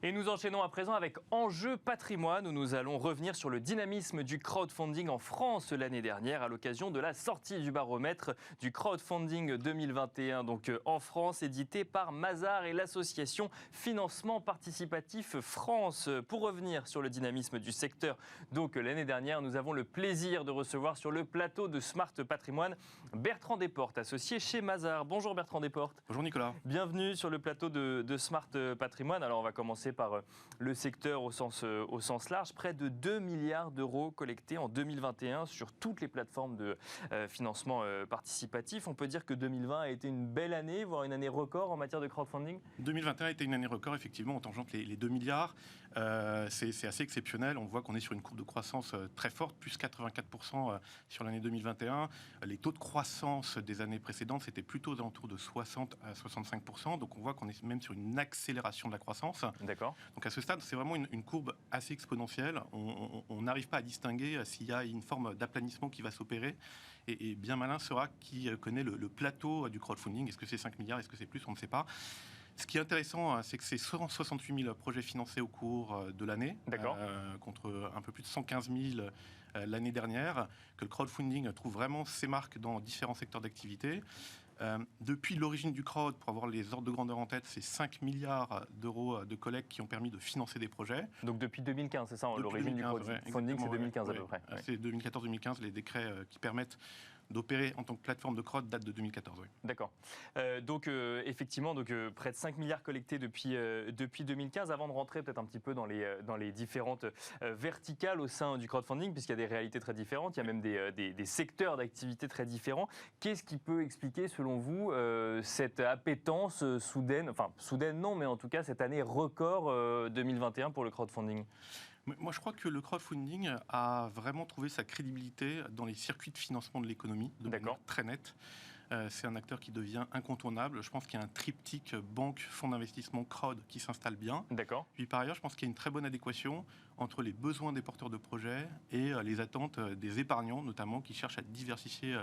Et nous enchaînons à présent avec Enjeu patrimoine, où nous allons revenir sur le dynamisme du crowdfunding en France l'année dernière à l'occasion de la sortie du baromètre du crowdfunding 2021, donc en France, édité par Mazars et l'association Financement Participatif France. Pour revenir sur le dynamisme du secteur, donc l'année dernière, nous avons le plaisir de recevoir sur le plateau de Smart Patrimoine Bertrand Desportes, associé chez Mazars. Bonjour Bertrand Desportes. Bonjour Nicolas. Bienvenue sur le plateau de Smart Patrimoine. Alors on va commencer par le secteur au sens large. Près de 2 milliards d'euros collectés en 2021 sur toutes les plateformes de financement participatif. On peut dire que 2020 a été une belle année, voire une année record en matière de crowdfunding. 2021 a été une année record, effectivement, on tangente les 2 milliards. C'est assez exceptionnel. On voit qu'on est sur une courbe de croissance très forte, plus 84% sur l'année 2021. Les taux de croissance des années précédentes, c'était plutôt aux alentours de 60 à 65%. Donc on voit qu'on est même sur une accélération de la croissance. D'accord. Donc à ce stade, c'est vraiment une courbe assez exponentielle. On n'arrive pas à distinguer s'il y a une forme d'aplanissement qui va s'opérer. Et bien malin sera qui connaît le plateau du crowdfunding. Est-ce que c'est 5 milliards, est-ce que c'est plus, on ne sait pas. Ce qui est intéressant, c'est que c'est 168 000 projets financés au cours de l'année, contre un peu plus de 115 000 l'année dernière, que le crowdfunding trouve vraiment ses marques dans différents secteurs d'activité. Depuis l'origine du crowd, pour avoir les ordres de grandeur en tête, c'est 5 milliards d'euros de collecte qui ont permis de financer des projets. Donc depuis 2015, c'est ça, l'origine du crowdfunding, c'est 2015 à peu près. C'est 2014-2015, les décrets qui permettent d'opérer en tant que plateforme de crowd datent de 2014. Oui. D'accord. Effectivement, près de 5 milliards collectés depuis 2015. Avant de rentrer peut-être un petit peu dans les différentes verticales au sein du crowdfunding, puisqu'il y a des réalités très différentes, il y a même des secteurs d'activité très différents. Qu'est-ce qui peut expliquer, selon vous, cette appétence soudaine, enfin soudaine non, mais en tout cas cette année record 2021 pour le crowdfunding ? Moi, je crois que le crowdfunding a vraiment trouvé sa crédibilité dans les circuits de financement de l'économie, de manière très nette. C'est un acteur qui devient incontournable. Je pense qu'il y a un triptyque banque, fonds d'investissement, crowd qui s'installe bien. D'accord. Puis par ailleurs, je pense qu'il y a une très bonne adéquation entre les besoins des porteurs de projets et les attentes des épargnants, notamment, qui cherchent à diversifier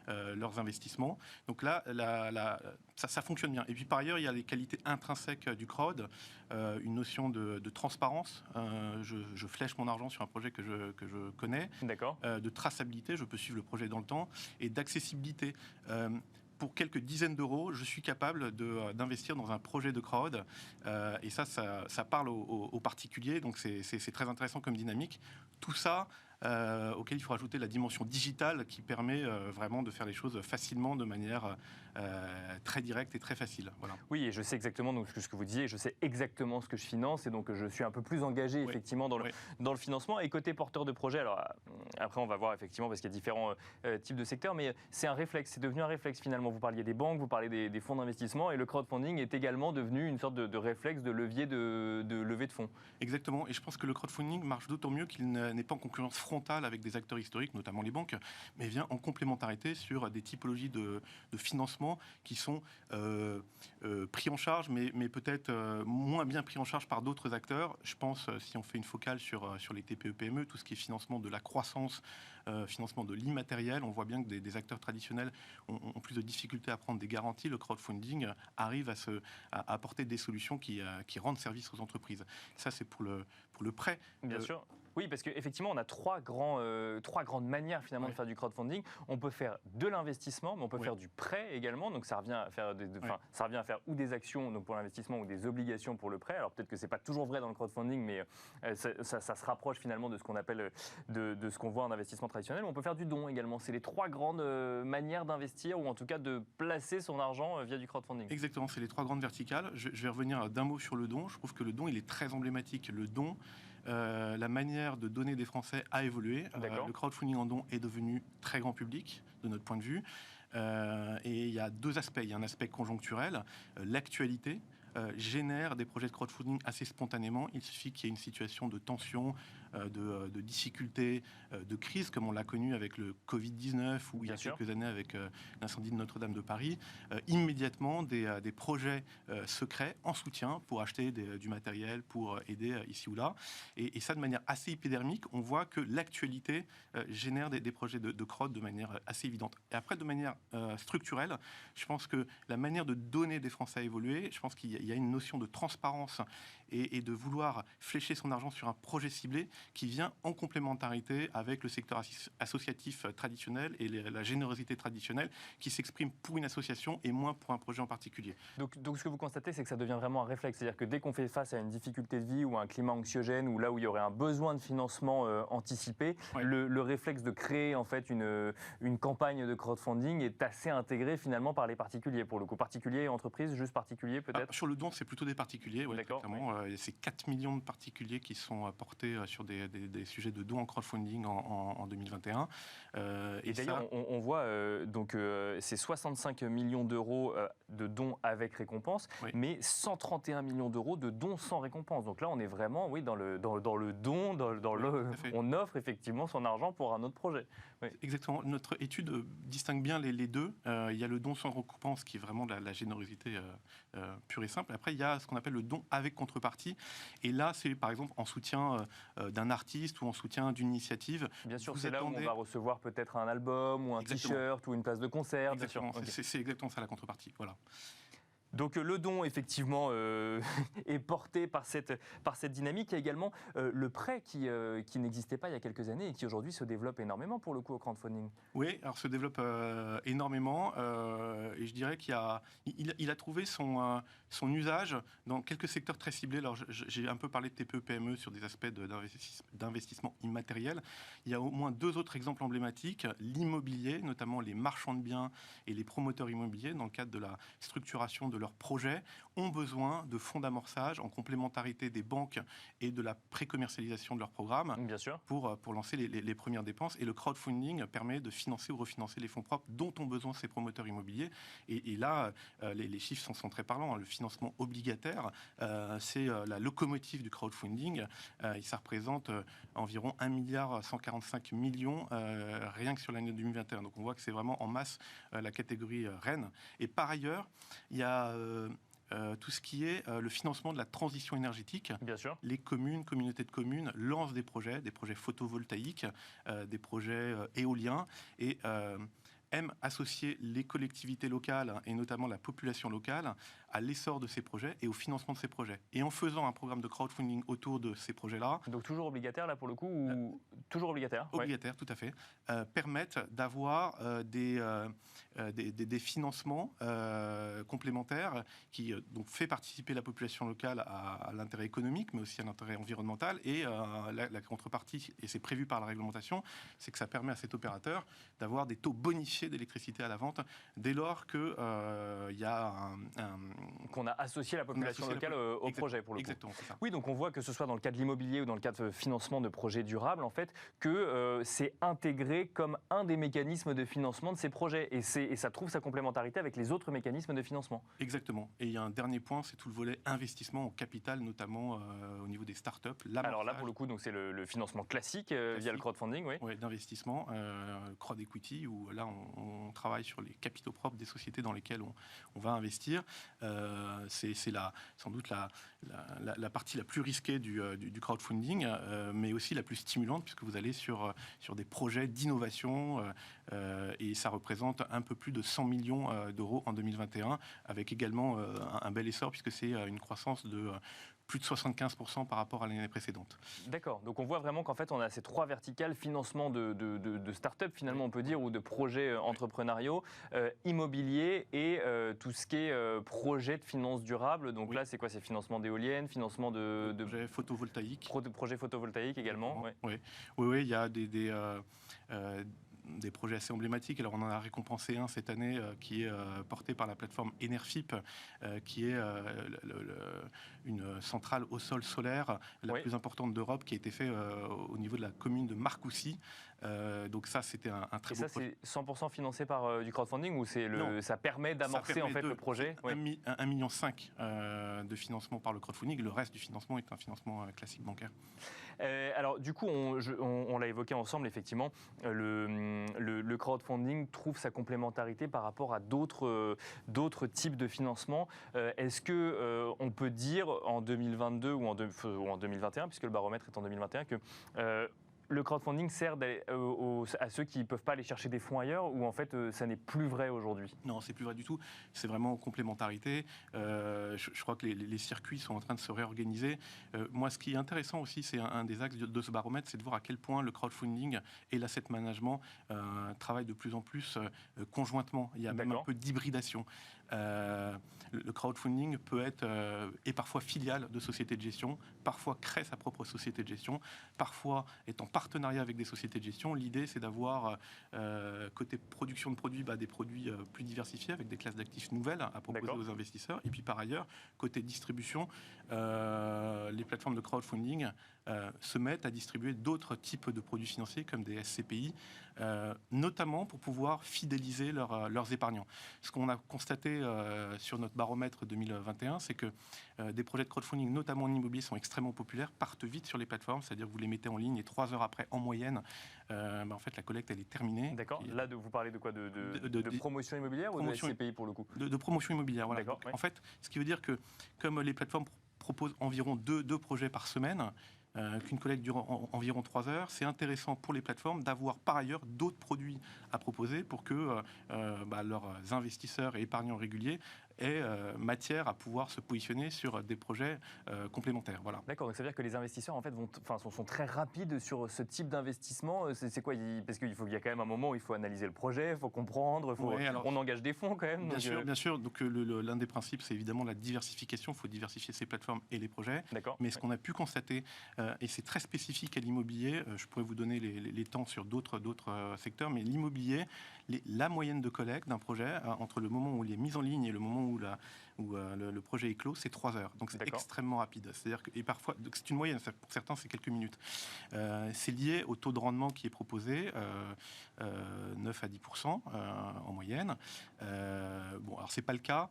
leurs investissements. Donc là, ça fonctionne bien. Et puis par ailleurs, il y a les qualités intrinsèques du crowd, une notion de transparence. Je flèche mon argent sur un projet que je connais. D'accord. De traçabilité, je peux suivre le projet dans le temps, et d'accessibilité. Pour quelques dizaines d'euros, je suis capable d'investir dans un projet de crowd. Et ça parle aux particuliers, donc c'est très intéressant comme dynamique. Tout ça, auquel il faut rajouter la dimension digitale qui permet vraiment de faire les choses facilement, de manière très directe et très facile. Voilà. Oui, et je sais exactement donc, ce que vous disiez, je sais exactement ce que je finance, et donc je suis un peu plus engagé effectivement dans le financement. Et côté porteur de projet, alors après on va voir effectivement, parce qu'il y a différents types de secteurs, mais c'est un réflexe, c'est devenu un réflexe finalement. Vous parliez des banques, vous parlez des fonds d'investissement, et le crowdfunding est également devenu une sorte de réflexe, de levier de levée de fonds. Exactement, et je pense que le crowdfunding marche d'autant mieux qu'il n'est pas en concurrence frontale avec des acteurs historiques, notamment les banques, mais vient en complémentarité sur des typologies de financement qui sont pris en charge, mais peut-être moins bien pris en charge par d'autres acteurs. Je pense, si on fait une focale sur les TPE-PME, tout ce qui est financement de la croissance, financement de l'immatériel, on voit bien que des acteurs traditionnels ont plus de difficultés à prendre des garanties. Le crowdfunding arrive à apporter des solutions qui rendent service aux entreprises. Ça, c'est pour le prêt. Bien sûr. Oui, parce qu'effectivement, on a trois grandes manières finalement de faire du crowdfunding. On peut faire de l'investissement, mais on peut faire du prêt également. Donc ça revient à faire ça revient à faire ou des actions donc pour l'investissement ou des obligations pour le prêt. Alors peut-être que c'est pas toujours vrai dans le crowdfunding, mais ça se rapproche finalement de ce qu'on appelle de ce qu'on voit en investissement traditionnel. On peut faire du don également. C'est les trois grandes manières d'investir, ou en tout cas de placer son argent via du crowdfunding. Exactement, c'est les trois grandes verticales. Je vais revenir d'un mot sur le don. Je trouve que le don, il est très emblématique. Le don, la manière de donner des Français a évolué. Le crowdfunding en don est devenu très grand public, de notre point de vue. Et il y a deux aspects. Il y a un aspect conjoncturel. L'actualité génère des projets de crowdfunding assez spontanément. Il suffit qu'il y ait une situation de tension de difficultés, de crise, comme on l'a connu avec le Covid-19 ou il y a quelques années avec l'incendie de Notre-Dame de Paris, immédiatement des projets se créent en soutien pour acheter du matériel, pour aider ici ou là. Et ça, de manière assez épidermique, on voit que l'actualité génère des projets de crowd de manière assez évidente. Et après, de manière structurelle, je pense que la manière de donner des Français a évolué. Je pense qu'il y a une notion de transparence et de vouloir flécher son argent sur un projet ciblé qui vient en complémentarité avec le secteur associatif traditionnel et la générosité traditionnelle qui s'exprime pour une association et moins pour un projet en particulier. Donc ce que vous constatez, c'est que ça devient vraiment un réflexe. C'est-à-dire que dès qu'on fait face à une difficulté de vie ou à un climat anxiogène ou là où il y aurait un besoin de financement anticipé, le réflexe de créer en fait une campagne de crowdfunding est assez intégré finalement par les particuliers. Pour le coup, particuliers et entreprises, juste particuliers peut-être. Sur le don, c'est plutôt des particuliers. D'accord. C'est 4 millions de particuliers qui sont portés sur des sujets de dons en crowdfunding en 2021. Et d'ailleurs, on voit c'est 65 millions d'euros de dons avec récompense, mais 131 millions d'euros de dons sans récompense. Donc là, on est vraiment dans le don, on offre effectivement son argent pour un autre projet. Oui. Exactement. Notre étude distingue bien les deux. Il y a le don sans récompense qui est vraiment la générosité pure et simple. Après, il y a ce qu'on appelle le don avec contrepartie. Et là, c'est par exemple en soutien d'un artiste ou en soutien d'une initiative. Bien sûr, c'est là où on va recevoir peut-être un album ou un t-shirt ou une place de concert. Exactement. Bien sûr. C'est exactement ça la contrepartie. Voilà. Donc le don, effectivement, est porté par cette dynamique. Il y a également le prêt qui n'existait pas il y a quelques années et qui aujourd'hui se développe énormément pour le coup au crowdfunding. Oui, alors se développe énormément et je dirais qu'il a trouvé son usage dans quelques secteurs très ciblés. Alors j'ai un peu parlé de TPE-PME sur des aspects d'investissement immatériel. Il y a au moins 2 autres exemples emblématiques. L'immobilier, notamment les marchands de biens et les promoteurs immobiliers, dans le cadre de la structuration de leurs projets, ont besoin de fonds d'amorçage en complémentarité des banques et de la pré-commercialisation de leurs programmes. Bien sûr. Pour lancer les premières dépenses. Et le crowdfunding permet de financer ou refinancer les fonds propres dont ont besoin ces promoteurs immobiliers. Et là, les chiffres sont très parlants. Le financement obligataire, c'est la locomotive du crowdfunding. Ça représente environ 1,145 milliard rien que sur l'année 2021. Donc on voit que c'est vraiment en masse la catégorie reine. Et par ailleurs, il y a tout ce qui est le financement de la transition énergétique. Bien sûr. Les communes, communautés de communes lancent des projets photovoltaïques, des projets éoliens et aiment associer les collectivités locales et notamment la population locale à l'essor de ces projets et au financement de ces projets. Et en faisant un programme de crowdfunding autour de ces projets-là... Donc toujours obligataire là pour le coup ou toujours obligataire? Obligataire, tout à fait. Permettent d'avoir des financements complémentaires qui donc fait participer la population locale à l'intérêt économique, mais aussi à l'intérêt environnemental. Et la contrepartie, et c'est prévu par la réglementation, c'est que ça permet à cet opérateur d'avoir des taux bonifiés d'électricité à la vente dès lors qu'il y a qu'on a associé la population locale au projet pour le coup. Exactement, c'est ça. Oui, donc on voit que ce soit dans le cadre de l'immobilier ou dans le cadre de financement de projets durables, en fait, que c'est intégré comme un des mécanismes de financement de ces projets et ça trouve sa complémentarité avec les autres mécanismes de financement. Exactement. Et il y a un dernier point, c'est tout le volet investissement en capital, notamment au niveau des startups. Alors là, pour le coup, donc c'est le financement classique via le crowdfunding, oui. Oui, d'investissement, crowd equity, où là on travaille sur les capitaux propres des sociétés dans lesquelles on va investir. C'est sans doute la partie la plus risquée du crowdfunding, mais aussi la plus stimulante puisque vous allez sur des projets d'innovation et ça représente un peu plus de 100 millions d'euros en 2021, avec également un bel essor puisque c'est une croissance de plus de 75% par rapport à l'année précédente. D'accord. Donc on voit vraiment qu'en fait on a ces 3 verticales, financement de start-up finalement on peut dire, ou de projets entrepreneuriaux, immobilier et tout ce qui est projet de finances durables. Donc là c'est quoi? C'est financement d'éoliennes, financement de projets photovoltaïques. Projets photovoltaïques également. Oui, il y a des projets assez emblématiques. Alors on en a récompensé un cette année qui est porté par la plateforme Enerfip, qui est une centrale au sol solaire la plus importante d'Europe, qui a été fait au niveau de la commune de Marcoussis, Donc ça, c'était un très Et beau ça, projet. c'est 100% financé par du crowdfunding ou Non. ça permet d'amorcer en fait le projet? Oui. 1,5 million de financement par le crowdfunding. Le reste du financement est un financement classique bancaire. Alors du coup, on l'a évoqué ensemble, effectivement, le crowdfunding trouve sa complémentarité par rapport à d'autres types de financement. Est-ce que on peut dire en 2022 ou en 2021, puisque le baromètre est en 2021, que le crowdfunding sert à ceux qui ne peuvent pas aller chercher des fonds ailleurs, ou en fait ça n'est plus vrai aujourd'hui? Non, c'est plus vrai du tout. C'est vraiment en complémentarité. Je crois que les circuits sont en train de se réorganiser. Moi, ce qui est intéressant aussi, c'est un des axes de ce baromètre, c'est de voir à quel point le crowdfunding et l'asset management travaillent de plus en plus conjointement. Il y a même un peu d'hybridation. Le crowdfunding peut être est parfois filiale de sociétés de gestion, parfois crée sa propre société de gestion, parfois est en partenariat avec des sociétés de gestion. L'idée, c'est d'avoir côté production de produits, des produits plus diversifiés avec des classes d'actifs nouvelles à proposer aux investisseurs. Et puis par ailleurs, côté distribution, les plateformes de crowdfunding se mettent à distribuer d'autres types de produits financiers comme des SCPI, notamment pour pouvoir fidéliser leurs épargnants. Ce qu'on a constaté sur notre baromètre 2021, c'est que des projets de crowdfunding, notamment en immobilier, sont extrêmement populaires, partent vite sur les plateformes, c'est-à-dire que vous les mettez en ligne et 3 heures après, en moyenne, en fait, la collecte, elle est terminée. D'accord. Là, vous parlez de quoi? De promotion immobilière ou de SCPI pour le coup? De promotion immobilière, voilà. Donc, en fait, ce qui veut dire que comme les plateformes proposent environ deux projets par semaine, qu'une collecte dure environ 3 heures, c'est intéressant pour les plateformes d'avoir par ailleurs d'autres produits à proposer pour que leurs investisseurs et épargnants réguliers aient matière à pouvoir se positionner sur des projets complémentaires. Voilà. D'accord, donc ça veut dire que les investisseurs en fait sont très rapides sur ce type d'investissement. C'est quoi? Parce qu'il y a quand même un moment où il faut analyser le projet, il faut comprendre, on engage des fonds quand même. Bien sûr. Donc l'un des principes, c'est évidemment la diversification. Il faut diversifier ses plateformes et les projets. Mais ce qu'on a pu constater, et c'est très spécifique à l'immobilier, je pourrais vous donner les temps sur d'autres secteurs, mais l'immobilier, la moyenne de collecte d'un projet entre le moment où il est mis en ligne et le moment où le projet est clos, c'est 3 heures. Donc c'est extrêmement rapide. C'est-à-dire et parfois, c'est une moyenne, pour certains c'est quelques minutes. C'est lié au taux de rendement qui est proposé, 9 à 10% en moyenne. Alors c'est pas le cas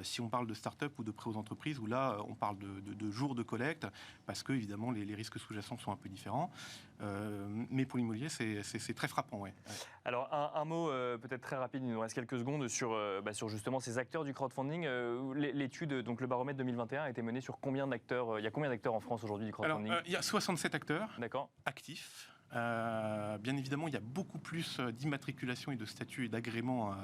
si on parle de start-up ou de prêts aux entreprises, où là on parle de jours de collecte, parce que évidemment les risques sous-jacents sont un peu différents. Mais pour l'immobilier, c'est très frappant. Ouais. Alors un mot peut-être très rapide, il nous reste quelques secondes sur justement ces acteurs du crowdfunding. L'étude, donc le baromètre 2021, a été menée sur combien d'acteurs? Il y a combien d'acteurs en France aujourd'hui du crowdfunding? Alors, il y a 67 acteurs actifs. Bien évidemment, il y a beaucoup plus d'immatriculation et de statuts et d'agréments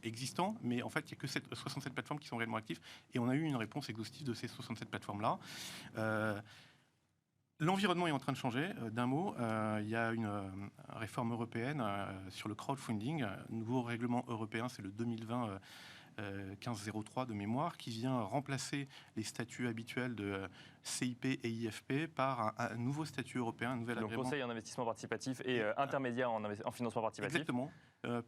existants, mais en fait, il n'y a que 67 plateformes qui sont réellement actives, et on a eu une réponse exhaustive de ces 67 plateformes-là. L'environnement est en train de changer. D'un mot, il y a une réforme européenne sur le crowdfunding. Nouveau règlement européen, c'est le 2020 1503 de mémoire, qui vient remplacer les statuts habituels de CIP et IFP par un nouveau statut européen, un nouvel agrément. Donc conseil en investissement participatif et intermédiaire en financement participatif. Exactement.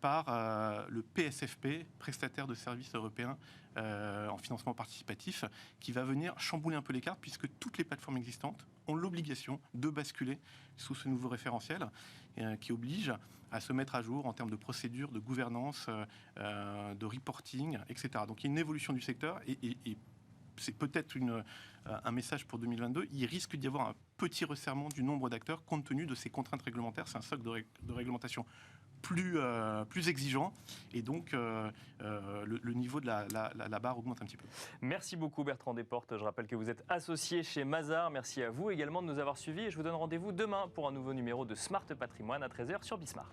Par le PSFP, prestataire de services européens en financement participatif, qui va venir chambouler un peu les cartes, puisque toutes les plateformes existantes ont l'obligation de basculer sous ce nouveau référentiel qui oblige à se mettre à jour en termes de procédures, de gouvernance, de reporting, etc. Donc il y a une évolution du secteur et c'est peut-être un message pour 2022. Il risque d'y avoir un petit resserrement du nombre d'acteurs compte tenu de ces contraintes réglementaires. C'est un socle de réglementation plus exigeant, et donc le niveau de la barre augmente un petit peu. Merci beaucoup Bertrand Desportes. Je rappelle que vous êtes associé chez Mazars. Merci à vous également de nous avoir suivis, et je vous donne rendez-vous demain pour un nouveau numéro de Smart Patrimoine à 13h sur Bismart.